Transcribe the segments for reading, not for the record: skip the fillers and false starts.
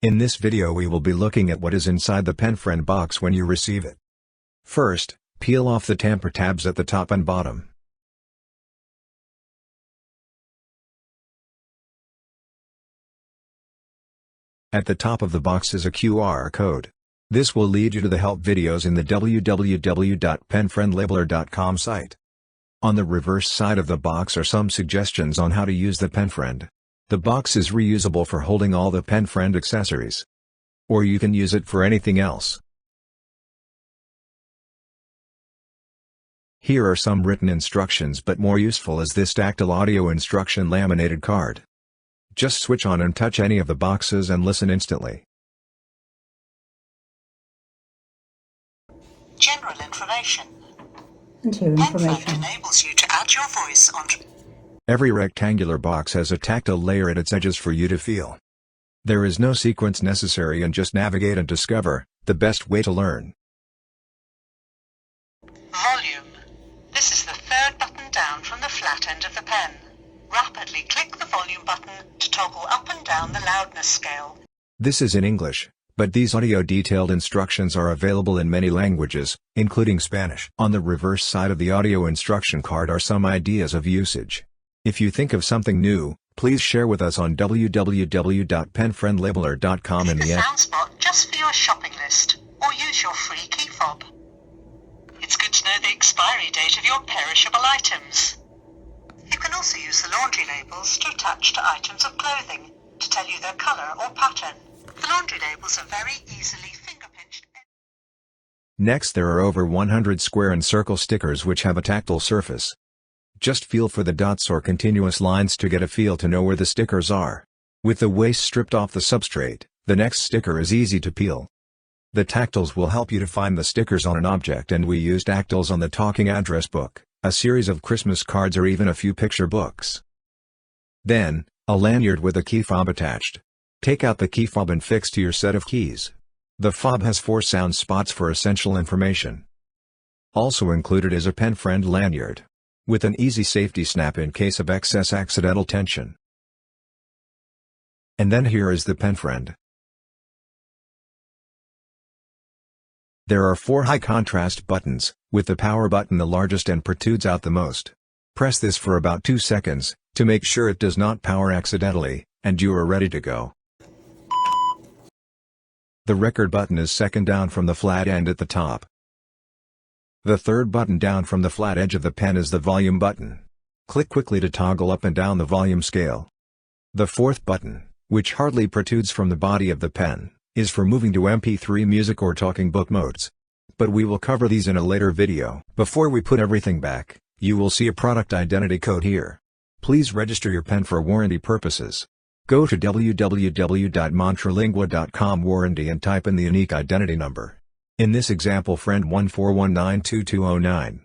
In this video we will be looking at what is inside the PENfriend box when you receive it. First, peel off the tamper tabs at the top and bottom. At the top of the box is a QR code. This will lead you to the help videos in the www.penfriendlabeler.com site. On the reverse side of the box are some suggestions on how to use the PENfriend. The box is reusable for holding all the PENfriend accessories. Or you can use it for anything else. Here are some written instructions, but more useful is this tactile audio instruction laminated card. Just switch on and touch any of the boxes and listen instantly. General information. And here information. PENfriend enables you to add your voice onto. Every rectangular box has a tactile layer at its edges for you to feel. There is no sequence necessary, and just navigate and discover the best way to learn. Volume. This is the third button down from the flat end of the pen. Rapidly click the volume button to toggle up and down the loudness scale. This is in English, but these audio detailed instructions are available in many languages, including Spanish. On the reverse side of the audio instruction card are some ideas of usage. If you think of something new, please share with us on www.penfriendlabeler.com in the end. Sound spot just for your shopping list, or use your free key fob. It's good to know the expiry date of your perishable items. You can also use the laundry labels to attach to items of clothing to tell you their colour or pattern. The laundry labels are very easily finger-pinched. Next, there are over 100 square and circle stickers which have a tactile surface. Just feel for the dots or continuous lines to get a feel to know where the stickers are. With the waste stripped off the substrate, the next sticker is easy to peel. The tactiles will help you to find the stickers on an object, and we use tactiles on the talking address book, a series of Christmas cards, or even a few picture books. Then, a lanyard with a key fob attached. Take out the key fob and fix to your set of keys. The fob has 4 sound spots for essential information. Also included is a PENfriend lanyard, with an easy safety snap in case of excess accidental tension. And then here is the PENfriend. There are 4 high contrast buttons, with the power button the largest and protrudes out the most. Press this for about 2 seconds, to make sure it does not power accidentally, and you are ready to go. The record button is second down from the flat end at the top. The third button down from the flat edge of the pen is the volume button. Click quickly to toggle up and down the volume scale. The fourth button, which hardly protrudes from the body of the pen, is for moving to MP3 music or talking book modes. But we will cover these in a later video. Before we put everything back, you will see a product identity code here. Please register your pen for warranty purposes. Go to www.montralingua.com warranty and type in the unique identity number. In this example, friend 14192209.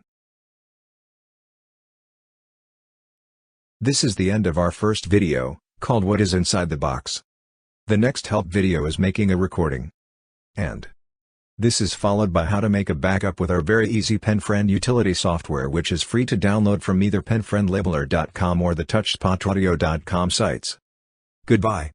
This is the end of our first video, called What is Inside the Box. The next help video is making a recording. And this is followed by how to make a backup with our very easy PENfriend utility software, which is free to download from either penfriendlabeler.com or the touchspotaudio.com sites. Goodbye.